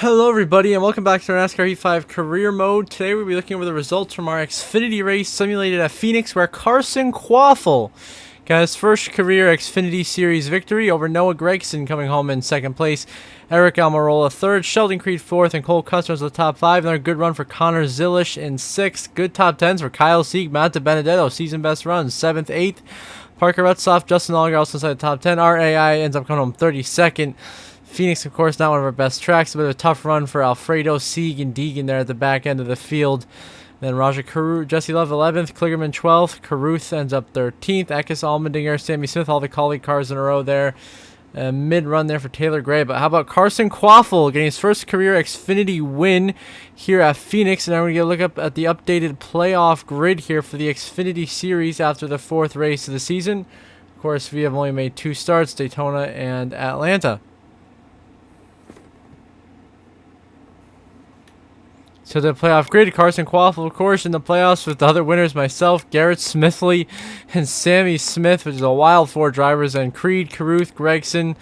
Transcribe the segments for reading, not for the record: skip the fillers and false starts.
Hello everybody and welcome back to our NASCAR Heat 5 career mode. Today we'll be looking over the results from our Xfinity race simulated at Phoenix, where Carson Quaffle got his first career Xfinity Series victory over Noah Gragson, coming home in second place, Eric Almirola third, Sheldon Creed fourth, and Cole Custer was the top five. Another good run for Connor Zilish in sixth. Good top tens for Kyle Sieg, Matt DiBenedetto, season best runs, seventh, eighth. Parker Retzlaff, Justin Allgaier also inside the top 10. RAI ends up coming home 32nd. Phoenix, of course, not one of our best tracks, but a tough run for Alfredo, Sieg, and Deegan there at the back end of the field. Then Raja Caruth, Jesse Love 11th, Kligerman 12th, Caruth ends up 13th, Eckes, Allmendinger, Sammy Smith, all the colleague cars in a row there. Mid-run there for Taylor Gray. But how about Carson Quaffle getting his first career Xfinity win here at Phoenix? And now we're going to look up at the updated playoff grid here for the Xfinity Series after the fourth race of the season. Of course, we have only made two starts, Daytona and Atlanta. So the playoff grid, Carson Quaffle, of course, in the playoffs with the other winners, myself, Garrett Smithley, and Sammy Smith, which is a wild four drivers, and Creed, Caruth, Gregson.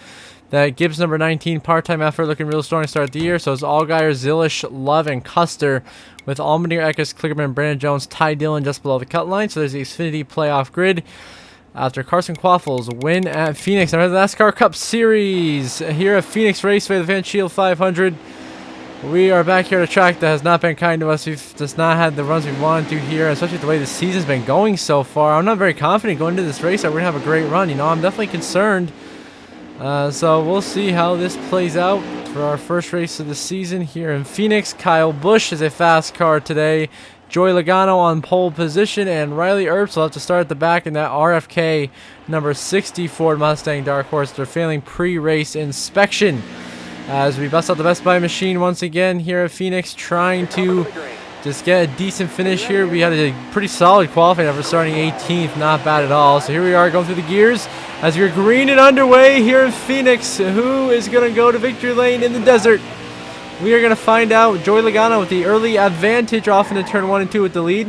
That Gibbs number 19 part-time effort looking real strong to start the year. So it's Allgaier, Zilish, Love, and Custer, with Allmendinger, Eckes, Kligerman, Brandon Jones, Ty Dillon just below the cut line. So there's the Xfinity playoff grid after Carson Quaffle's win at Phoenix. Now the NASCAR Cup Series here at Phoenix Raceway, the Van Shield 500. We are back here at a track that has not been kind to us. We've just not had the runs we wanted to here, especially the way the season's been going so far. I'm not very confident going into this race that we're going to have a great run. I'm definitely concerned. So we'll see how this plays out for our first race of the season here in Phoenix. Kyle Busch is a fast car today. Joey Logano on pole position, and Riley Earps will have to start at the back in that RFK number 60 Ford Mustang Dark Horse. They're failing pre-race inspection. As we bust out the Best Buy machine once again here at Phoenix, trying to just get a decent finish here. We had a pretty solid qualifying effort starting 18th, not bad at all. So here we are going through the gears as we're green and underway here in Phoenix. Who is going to go to victory lane in the desert? We are going to find out. Joey Logano with the early advantage off into turn 1 and 2 with the lead.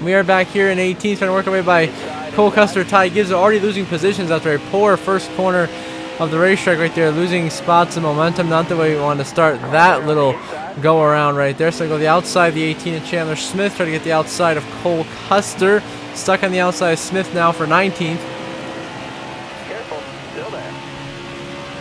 We are back here in 18th, trying to work our way by Cole Custer. Ty Gibbs already losing positions after a poor first corner of the racetrack right there, losing spots and momentum. Not the way we want to start that little go around right there. So I go the outside of the 18 of Chandler Smith, try to get the outside of Cole Custer. Stuck on the outside of Smith now for 19th. Careful, still there.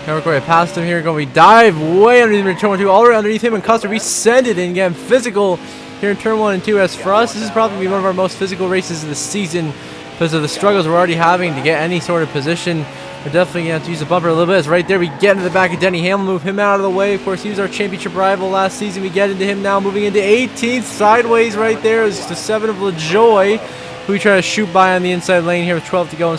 Now we're going past him here. We dive way underneath him in turn 1 and 2, all the way underneath him, and Custer rescended and getting physical here in turn 1 and 2. As for us, this is probably one of our most physical races of the season because of the struggles we're already having to get any sort of position. We're definitely going to have to use the bumper a little bit. As right there, we get into the back of Denny Hamlin, move him out of the way. Of course, he was our championship rival last season. We get into him now, moving into 18th. Sideways right there is the 7 of LaJoy, who we try to shoot by on the inside lane here with 12 to go in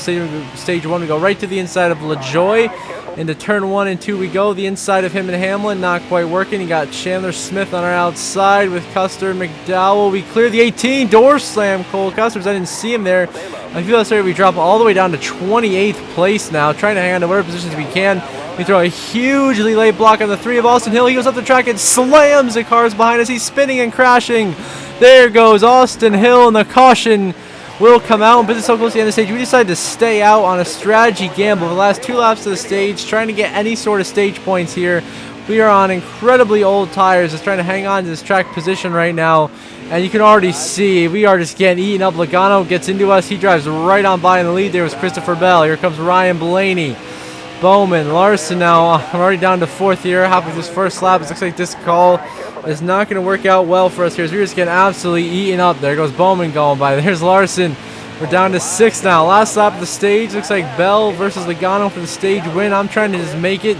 stage 1. We go right to the inside of LaJoy. Into turn 1 and 2 we go. The inside of him and Hamlin, not quite working. You got Chandler Smith on our outside with Custer and McDowell. We clear the 18. Door slam Cole Custers. I didn't see him there. I feel that's right. We drop all the way down to 28th place now, trying to hang on to whatever positions we can. We throw a hugely late block on the 3 of Austin Hill. He goes up the track and slams the cars behind us. He's spinning and crashing. There goes Austin Hill, and the caution will come out. But it's so close to the end of the stage, we decided to stay out on a strategy gamble the last 2 laps of the stage, trying to get any sort of stage points here. We are on incredibly old tires, just trying to hang on to this track position right now. And you can already see we are just getting eaten up. Logano gets into us. He drives right on by in the lead. There was Christopher Bell. Here comes Ryan Blaney. Bowman, Larson now. I'm already down to 4th here. Halfway this first lap. It looks like this call is not going to work out well for us here. So we're just getting absolutely eaten up. There goes Bowman going by. There's Larson. We're down to 6th now. Last lap of the stage. Looks like Bell versus Logano for the stage win. I'm trying to just make it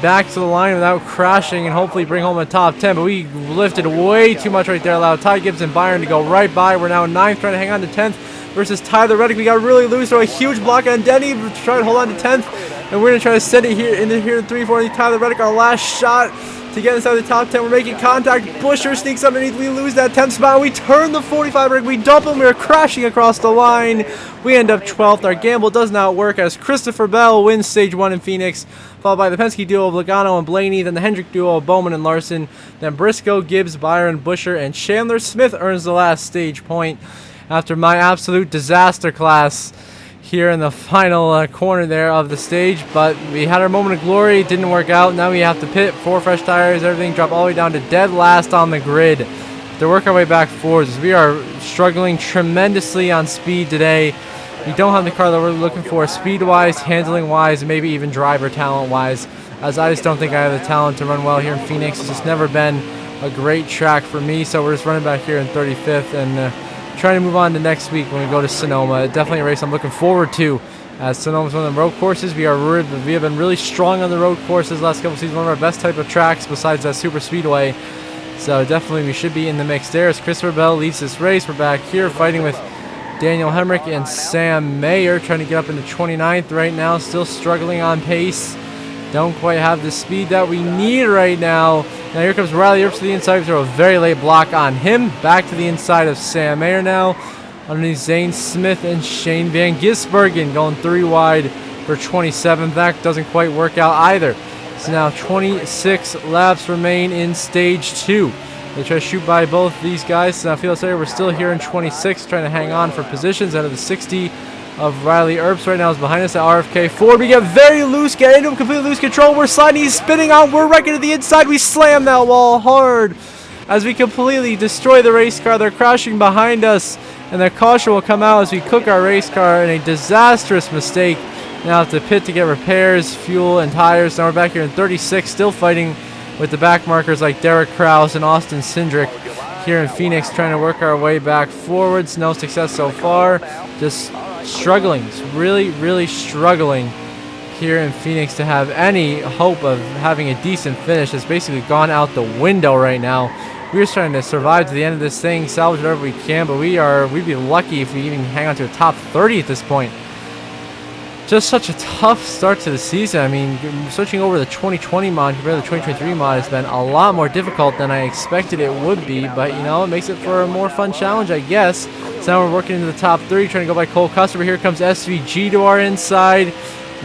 back to the line without crashing and hopefully bring home a top 10, but we lifted way too much right there. Allowed Ty Gibbs and Byron to go right by. We're now 9th, trying to hang on to 10th versus Tyler Reddick. We got really loose, throw a huge block on Denny, try to hold on to 10th, and we're going to try to send it here into here in 3-4. Tyler Reddick, our last shot to get inside the top 10. We're making contact. Busher sneaks underneath. We lose that 10th spot. We turn the 45 rig. We dump him. We're crashing across the line. We end up 12th. Our gamble does not work as Christopher Bell wins stage 1 in Phoenix, followed by the Penske duo of Logano and Blaney, then the Hendrick duo of Bowman and Larson, then Briscoe, Gibbs, Byron, Busher, and Chandler Smith earns the last stage point after my absolute disaster class here in the final corner there of the stage, but we had our moment of glory. It didn't work out. Now we have to pit, 4 fresh tires, everything, drop all the way down to dead last on the grid to work our way back forwards, as we are struggling tremendously on speed today. We don't have the car that we're looking for speed-wise, handling-wise, maybe even driver talent-wise, as I just don't think I have the talent to run well here in Phoenix. It's just never been a great track for me, so we're just running back here in 35th and trying to move on to next week when we go to Sonoma. Definitely a race I'm looking forward to, as Sonoma's one of the road courses. We have been really strong on the road courses last couple seasons, one of our best type of tracks besides that super speedway. So definitely we should be in the mix there as Christopher Bell leads this race. We're back here fighting with Daniel Hemrick and Sam Mayer, trying to get up into 29th right now, still struggling on pace. Don't quite have the speed that we need right now. Now here comes Riley Earps to the inside. We throw a very late block on him. Back to the inside of Sam Mayer now. Underneath Zane Smith and Shane Van Gisbergen going 3 wide for 27th. That doesn't quite work out either. So now 26 laps remain in stage 2. They try to shoot by both these guys. So now Felix Sayer, we're still here in 26, trying to hang on for positions out of the 60 of Riley Earps right now is behind us at RFK Ford. We get very loose, get into completely loose control. We're sliding, he's spinning out. We're wrecking to the inside. We slam that wall hard as we completely destroy the race car. They're crashing behind us, and the caution will come out as we cook our race car in a disastrous mistake. Now have to pit to get repairs, fuel, and tires. Now we're back here in 36, still fighting with the back markers like Derek Krause and Austin Cindric here in Phoenix, trying to work our way back forwards. No success so far. Just struggling, really struggling here in Phoenix to have any hope of having a decent finish. It's basically gone out the window right now. We're just trying to survive to the end of this thing, salvage whatever we can, but we'd be lucky if we even hang on to a top 30 at this point. Just such a tough start to the season. I mean, switching over the 2020 mod compared to the 2023 mod has been a lot more difficult than I expected it would be, but you know, it makes it for a more fun challenge, I guess. So now we're working into the top 3, trying to go by Cole Custer. Here comes SVG to our inside.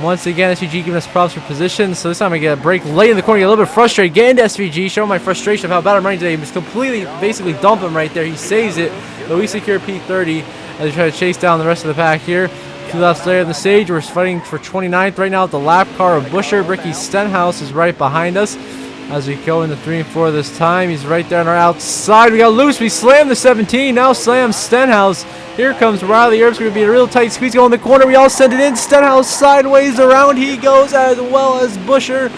Once again, SVG giving us props for position. So this time I get a break late in the corner, get a little bit frustrated. Get into SVG, showing my frustration of how bad I'm running today. Just completely, basically dump him right there. He saves it, but we secure P30 as we try to chase down the rest of the pack here. 2 laps later on the stage, we're fighting for 29th right now at the lap car of Busher. Ricky Stenhouse is right behind us as we go into 3 and 4 this time. He's right there on our outside. We got loose. We slam the 17. Now slam Stenhouse. Here comes Riley Earps. Going to be a real tight squeeze going in the corner. We all send it in. Stenhouse sideways around he goes, as well as Busher.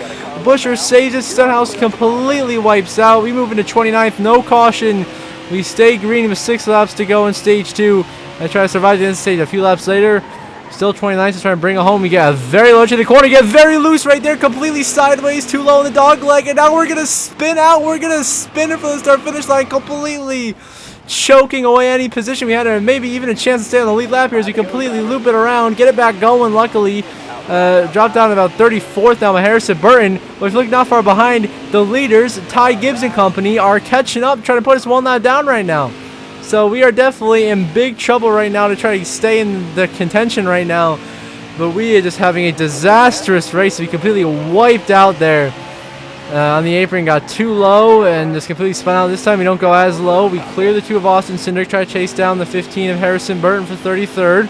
Busher saves it. Stenhouse completely wipes out. We move into 29th. No caution. We stay green with 6 laps to go in stage 2. I try to survive the end stage. A few laps later, still 29th, just trying to bring it home. We get a very low to the corner, get very loose right there, completely sideways, too low in the dog leg, and now we're going to spin out. We're going to spin it for the start-finish line, completely choking away any position we had, and maybe even a chance to stay on the lead lap here as we completely loop it around, get it back going, luckily. Drop down to about 34th now by Harrison Burton. But if you look not far behind, the leaders, Ty Gibbs and company, are catching up, trying to put us 1 lap down right now. So we are definitely in big trouble right now to try to stay in the contention right now. But we are just having a disastrous race. We completely wiped out there on the apron, got too low and just completely spun out. This time we don't go as low. We clear the 2 of Austin Cindric, try to chase down the 15 of Harrison Burton for 33rd.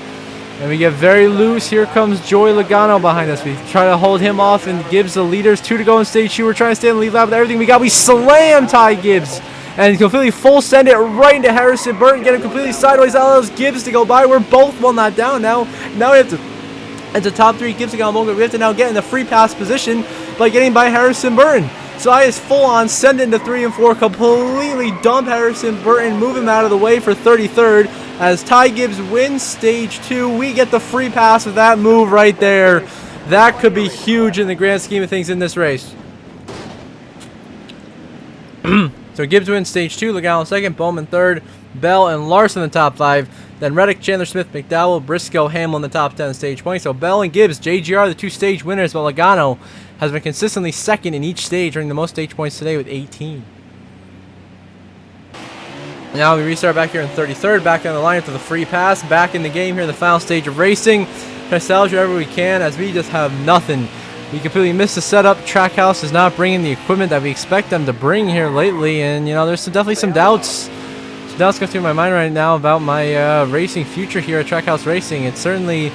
And we get very loose. Here comes Joey Logano behind us. We try to hold him off and Gibbs the leaders. 2 to go in stage 2. We're trying to stay in the lead lap with everything we got. We slam Ty Gibbs and completely full send it right into Harrison Burton, get him completely sideways, allows Gibbs to go by. We're both 1 lap down now. Now we have to, at the top 3, Gibbs got a moment. We have to now get in the free pass position by getting by Harrison Burton. So I just full on send into 3 and 4, completely dump Harrison Burton, move him out of the way for 33rd. As Ty Gibbs wins stage 2, we get the free pass with that move right there. That could be huge in the grand scheme of things in this race. So Gibbs wins stage 2, Logano second, Bowman third, Bell and Larson in the top 5. Then Reddick, Chandler Smith, McDowell, Briscoe, Hamlin in the top 10 in stage 20. So Bell and Gibbs, JGR, the 2 stage winners, but Logano has been consistently second in each stage, earning the most stage points today with 18. Now we restart back here in 33rd, back on the line after the free pass, back in the game here in the final stage of racing. Try to salvage whatever we can as we just have nothing. We completely missed the setup. Trackhouse is not bringing the equipment that we expect them to bring here lately, and you know, there's definitely some doubts. Some doubts going through my mind right now about my racing future here at Trackhouse Racing. It's certainly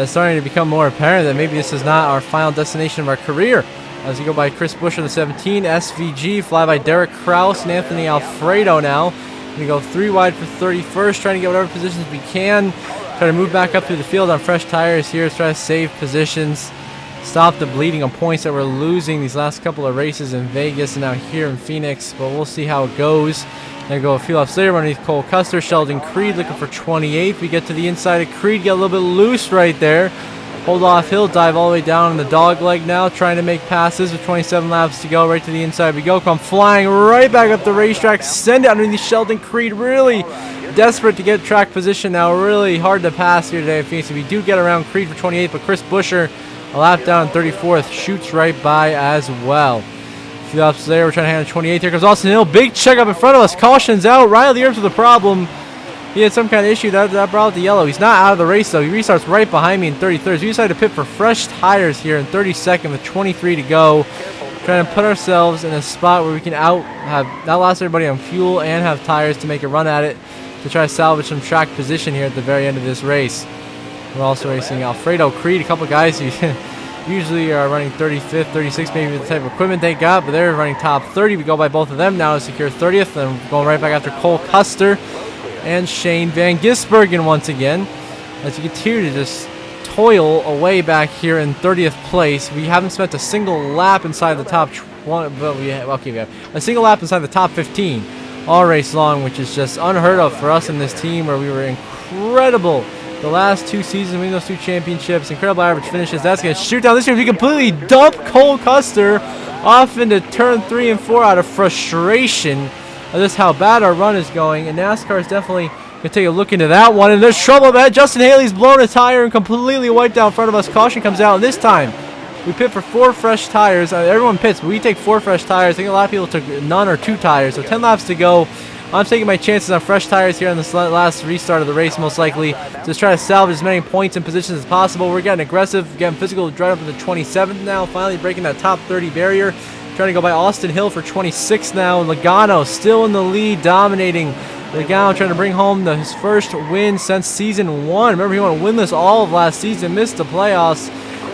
starting to become more apparent that maybe this is not our final destination of our career. As we go by Chris Buescher, the 17, SVG, fly by Derek Kraus and Anthony Alfredo now. We go 3 wide for 31st, trying to get whatever positions we can. Try to move back up through the field on fresh tires here, try to save positions. Stop the bleeding on points that we're losing these last couple of races in Vegas and now here in Phoenix, but we'll see how it goes. Then go a few laps later underneath Cole Custer, Sheldon Creed looking for 28th. We get to the inside of Creed, get a little bit loose right there. Hold off, he'll dive all the way down in the dog leg now, trying to make passes with 27 laps to go. Right to the inside we go. Come flying right back up the racetrack. Send it underneath Sheldon Creed. Really desperate to get track position now. Really hard to pass here today at Phoenix. We do get around Creed for 28th, but Chris Buescher, a lap down in 34th, shoots right by as well. A few laps there, we're trying to handle 28th. Here comes Austin Hill. Big check up in front of us. Caution's out. Riley Earps with a problem. He had some kind of issue that brought out the yellow. He's not out of the race though. He restarts right behind me in 33rd. So we decided to pit for fresh tires here in 32nd with 23 to go. Trying to put ourselves in a spot where we can outlast everybody on fuel and have tires to make a run at it to try to salvage some track position here at the very end of this race. We're also racing Alfredo Creed, a couple guys who usually are running 35th, 36th, maybe the type of equipment they got, but they're running top 30. We go by both of them now to secure 30th, and going right back after Cole Custer and Shane Van Gisbergen once again, as we continue to just toil away back here in 30th place. We haven't spent a single lap inside the top 20, but we have a single lap inside the top 15 all race long, which is just unheard of for us in this team, where we were incredible the last 2 seasons, winning those 2 championships, incredible average finishes. That's going to shoot down this year. We completely dump Cole Custer off into turn 3 and 4 out of frustration of just how bad our run is going, and NASCAR is definitely going to take a look into that one. And there's trouble up ahead. Justin Haley's blown a tire and completely wiped out in front of us. Caution comes out, and this time we pit for 4 fresh tires. Everyone pits, but we take 4 fresh tires. I think a lot of people took none or 2 tires, so 10 laps to go. I'm taking my chances on fresh tires here on this last restart of the race, most likely. Just try to salvage as many points and positions as possible. We're getting aggressive, getting physical, right up to the 27th now, finally breaking that top 30 barrier. Trying to go by Austin Hill for 26 now. Logano still in the lead, dominating. Logano trying to bring home his first win since season 1. Remember, he went winless all of last season, missed the playoffs,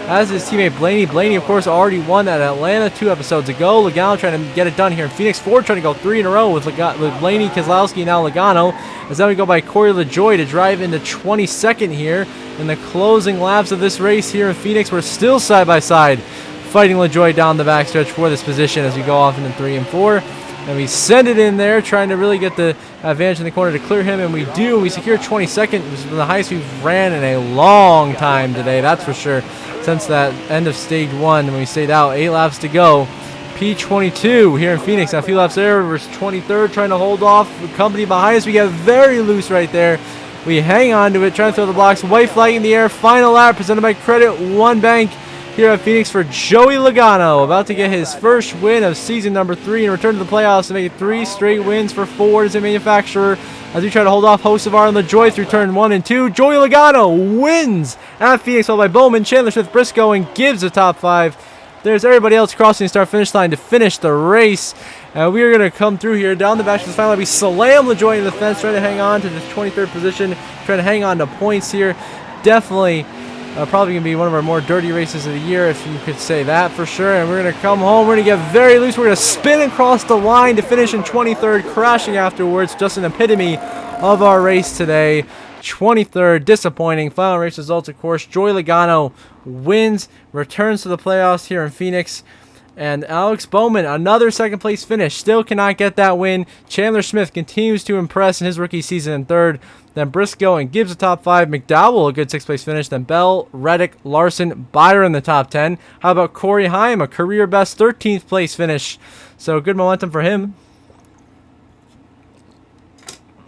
as his teammate Blaney. Blaney, of course, already won at Atlanta 2 episodes ago. Logano trying to get it done here in Phoenix. Ford trying to go 3 in a row with Blaney, Keselowski, now Logano. As then we go by Corey LaJoie to drive into 22nd here in the closing laps of this race here in Phoenix. We're still side by side, fighting LaJoie down the backstretch for this position as we go off into 3 and 4. And we send it in there, trying to really get the advantage in the corner to clear him, and we do. We secure 22nd, which is the highest we've ran in a long time today, that's for sure, since that end of stage 1 when we stayed out. 8 laps to go. P22 here in Phoenix. Now a few laps there, we're 23rd, trying to hold off the company behind us. We get very loose right there. We hang on to it, trying to throw the blocks. White flag in the air. Final lap presented by Credit One Bank here at Phoenix for Joey Logano, about to get his first win of season number 3 and return to the playoffs to make it 3 straight wins for Ford as a manufacturer, as we try to hold off Hocevar and LaJoie through turn 1 and 2. Joey Logano wins at Phoenix, followed by Bowman, Chandler Smith, Briscoe, and Gibbs the top 5. There's everybody else crossing the start-finish line to finish the race. We are going to come through here down the back to the final lap. We slam LaJoie into the fence, trying to hang on to the 23rd position, trying to hang on to points here. Definitely probably going to be one of our more dirty races of the year, if you could say that for sure. And we're going to come home. We're going to get very loose. We're going to spin across the line to finish in 23rd, crashing afterwards. Just an epitome of our race today. 23rd, disappointing. Final race results, of course. Joey Logano wins, returns to the playoffs here in Phoenix. And Alex Bowman, another second place finish, still cannot get that win. Chandler Smith continues to impress in his rookie season in 3rd. Then Briscoe and Gibbs the top 5. McDowell, a good 6th place finish. Then Bell, Reddick, Larson, Byron the top 10. How about Corey Heim, a career best 13th place finish. So good momentum for him.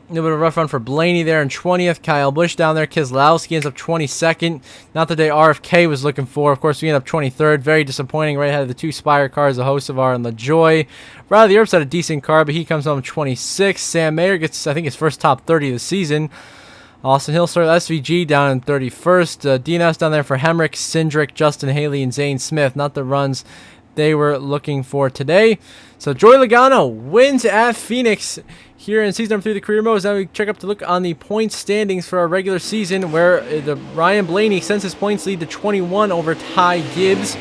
A little bit of a rough run for Blaney there in 20th. Kyle Busch down there. Keselowski ends up 22nd. Not the day RFK was looking for. Of course, we end up 23rd. Very disappointing right ahead of the 2 Spire cars, the Hocevar and LaJoie. Riley Earps had a decent car, but he comes home 26th. Sam Mayer gets, I think, his first top 30 of the season. Austin Hill started SVG down in 31st. DNS down there for Hemrick, Cindric, Justin Haley, and Zane Smith. Not the runs they were looking for today. So Joey Logano wins at Phoenix here in season number 3 of the career modes. Now we check up to look on the point standings for our regular season, where the Ryan Blaney extends his points lead to 21 over Ty Gibbs.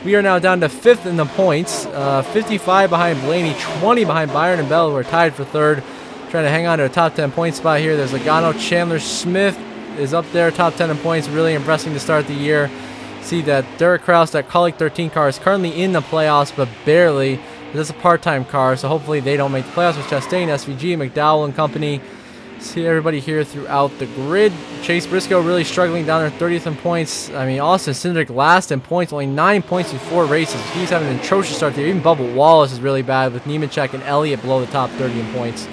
We are now down to 5th in the points, 55 behind Blaney, 20 behind Byron and Bell, who are tied for 3rd. Trying to hang on to a top 10 point spot here. There's Logano. Chandler Smith is up there, top 10 in points, really impressing to start the year. See that Derek Kraus, that Colic 13 car, is currently in the playoffs, but barely. This is a part-time car, so hopefully they don't make the playoffs with Chastain, SVG, McDowell, and company. See everybody here throughout the grid. Chase Briscoe really struggling down there, 30th in points. I mean, Austin Cindric last in points, only 9 points in 4 races. He's having an atrocious start there. Even Bubba Wallace is really bad, with Nemechek and Elliott below the top 30 in points.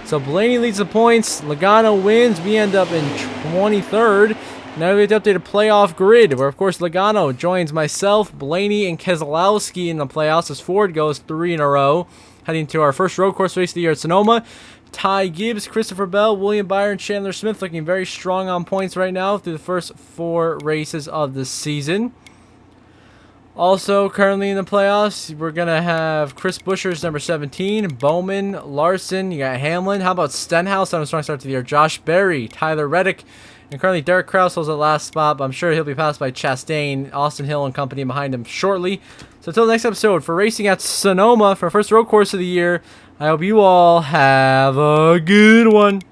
So Blaney leads the points. Logano wins. We end up in 23rd. Now we have to update a playoff grid, where of course Logano joins myself, Blaney, and Keselowski in the playoffs as Ford goes 3 in a row. Heading to our first road course race of the year at Sonoma. Ty Gibbs, Christopher Bell, William Byron, Chandler Smith looking very strong on points right now through the first 4 races of the season. Also, currently in the playoffs, we're going to have Chris Buescher's number 17, Bowman, Larson, you got Hamlin. How about Stenhouse on a strong start to the year? Josh Berry, Tyler Reddick, and currently Derek Kraus holds the last spot, but I'm sure he'll be passed by Chastain, Austin Hill, and company behind him shortly. So until the next episode, for racing at Sonoma for our first road course of the year, I hope you all have a good one.